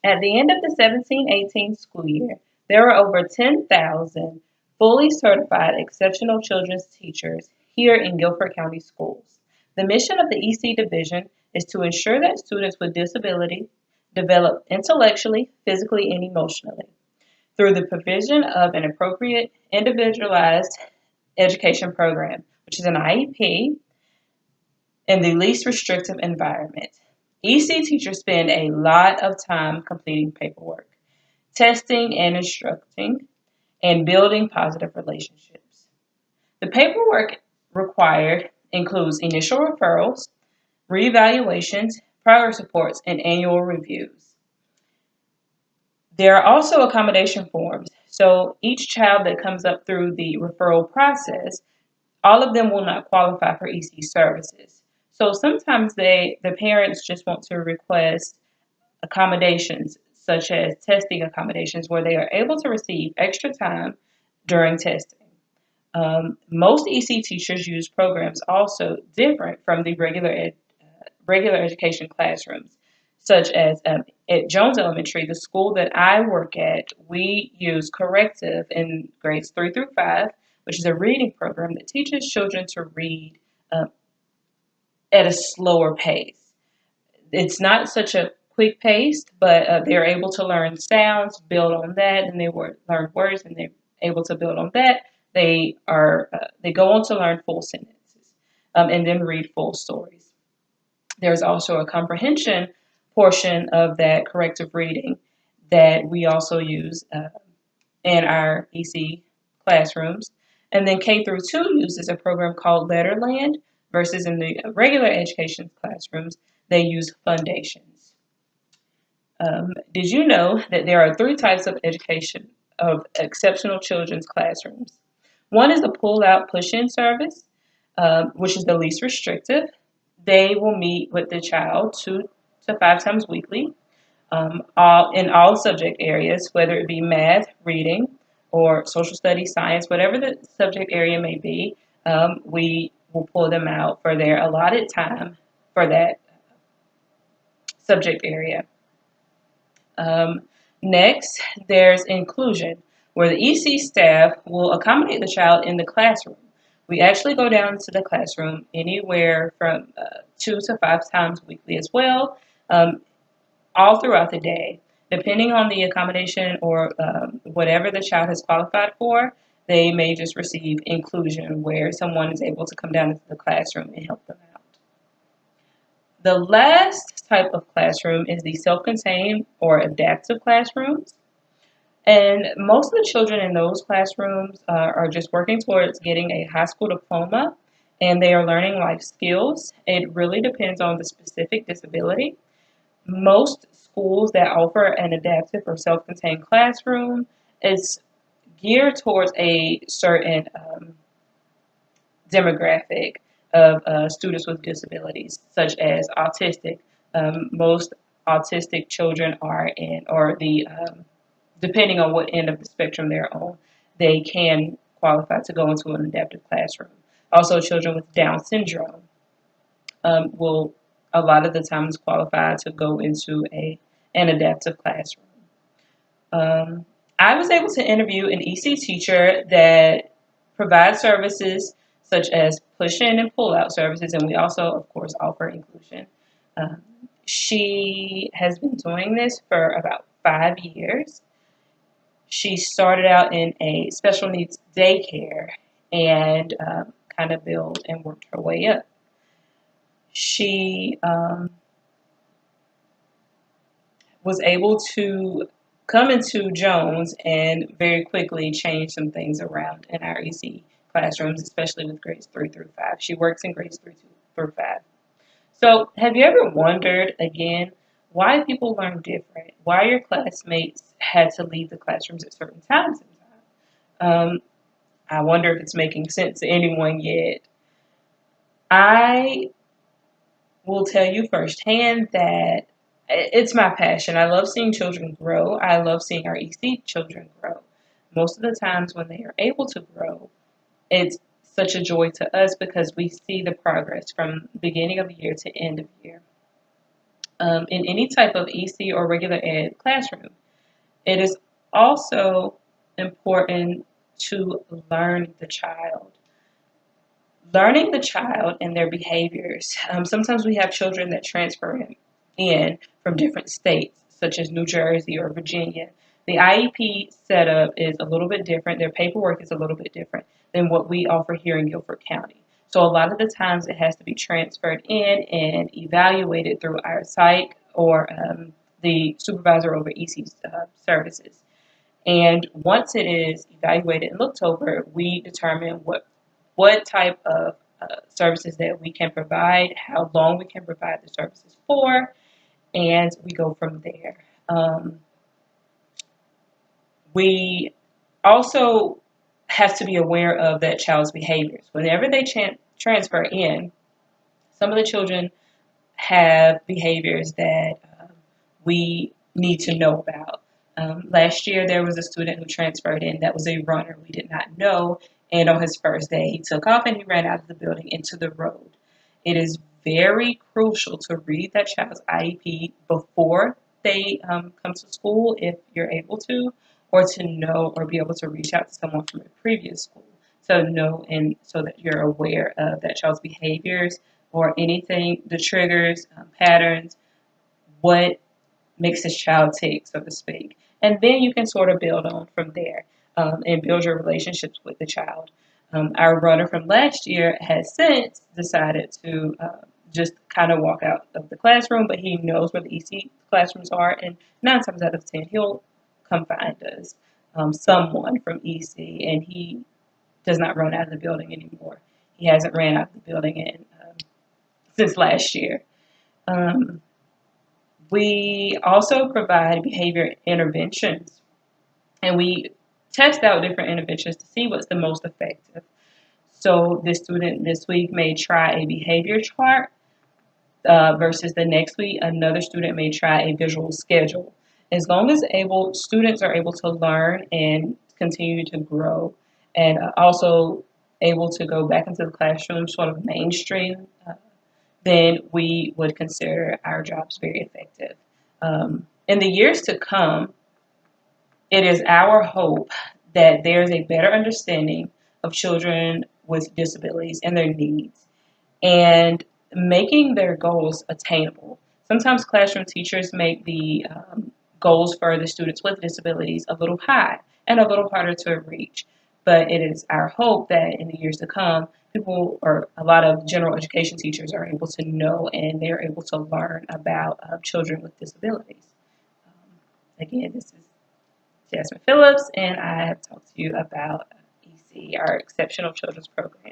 At the end of the 17-18 school year, there were over 10,000 fully certified exceptional children's teachers here in Guilford County Schools. The mission of the EC Division is to ensure that students with disability develop intellectually, physically, and emotionally through the provision of an appropriate individualized education program, which is an IEP, in the least restrictive environment. EC teachers spend a lot of time completing paperwork, testing and instructing, and building positive relationships. The paperwork required includes initial referrals, reevaluations, progress reports, and annual reviews. There are also accommodation forms. So each child that comes up through the referral process, all of them will not qualify for EC services. So sometimes the parents just want to request accommodations, such as testing accommodations, where they are able to receive extra time during testing. Most EC teachers use programs also different from the regular education classrooms, such as at Jones Elementary, the school that I work at, we use corrective in grades 3 through 5, which is a reading program that teaches children to read um, at a slower pace. It's not such a quick pace, but they're able to learn sounds, build on that, and learn words, and they're able to build on that. They go on to learn full sentences, and then read full stories. There's also a comprehension portion of that corrective reading that we also use in our EC classrooms. And then K through 2 uses a program called Letterland versus in the regular education classrooms, they use Foundations. Did you know that there are three types of education of exceptional children's classrooms? One is the pull-out push-in service, which is the least restrictive. They will meet with the child 2 to 5 times weekly, all subject areas, whether it be math, reading, or social studies, science, whatever the subject area may be. We will pull them out for their allotted time for that subject area. Um, Next, there's inclusion, where the EC staff will accommodate the child in the classroom. We actually go down to the classroom anywhere from 2 to 5 times weekly as well, um, all throughout the day. Depending on the accommodation or whatever the child has qualified for, they may just receive inclusion where someone is able to come down into the classroom and help them out. The last type of classroom is the self-contained or adaptive classrooms. And most of the children in those classrooms are just working towards getting a high school diploma and they are learning life skills. It really depends on the specific disability. Most schools that offer an adaptive or self-contained classroom is geared towards a certain demographic of students with disabilities, such as autistic. Most autistic children are in, or depending on what end of the spectrum they're on, they can qualify to go into an adaptive classroom. Also, children with Down syndrome will a lot of the times qualify to go into an adaptive classroom. Um, I was able to interview an EC teacher that provides services such as push-in and pull-out services, and we also, of course, offer inclusion. Um, she has been doing this for about 5 years. She started out in a special needs daycare and kind of built and worked her way up. She was able to come into Jones and very quickly change some things around in our EC classrooms, especially with grades 3 through 5. She works in grades 3 through 5. So, have you ever wondered again why people learn different? Why your classmates had to leave the classrooms at certain times? Um, I wonder if it's making sense to anyone yet. I will tell you firsthand that it's my passion. I love seeing children grow. I love seeing our EC children grow. Most of the times when they are able to grow, it's such a joy to us because we see the progress from beginning of the year to end of year. in any type of EC or regular ed classroom. It is also important to learn the child. Learning the child and their behaviors. Sometimes we have children that transfer in from different states, such as New Jersey or Virginia. The IEP setup is a little bit different. Their paperwork is a little bit different than what we offer here in Guilford County. So a lot of the times it has to be transferred in and evaluated through our psych or the supervisor over EC services. And once it is evaluated and looked over, we determine what type of services that we can provide, how long we can provide the services for, and we go from there. We also have to be aware of that child's behaviors. Whenever they transfer in, some of the children have behaviors that we need to know about. Last year, there was a student who transferred in that was a runner. We did not know. And on his first day, he took off and he ran out of the building into the road. It is very crucial to read that child's IEP before they come to school, if you're able to, or to know or be able to reach out to someone from a previous school to know and so that you're aware of that child's behaviors or anything, the triggers, patterns, what makes this child tick, so to speak. And then you can sort of build on from there and build your relationships with the child. Our runner from last year has since decided to just kind of walk out of the classroom, but he knows where the EC classrooms are, and 9 times out of 10, he'll come find us, someone from EC, and he does not run out of the building anymore. He hasn't ran out of the building since last year. We also provide behavior interventions, and we test out different interventions to see what's the most effective. So this student this week may try a behavior chart versus the next week another student may try a visual schedule. As long as students are able to learn and continue to grow, and also able to go back into the classroom sort of mainstream, then we would consider our jobs very effective. In the years to come, it is our hope that there's a better understanding of children with disabilities and their needs and making their goals attainable. Sometimes classroom teachers make the goals for the students with disabilities a little high and a little harder to reach. But it is our hope that in the years to come, people or a lot of general education teachers are able to know and they're able to learn about children with disabilities. Again, this is Jasmine Phillips, and I have talked to you about EC, our Exceptional Children's Program.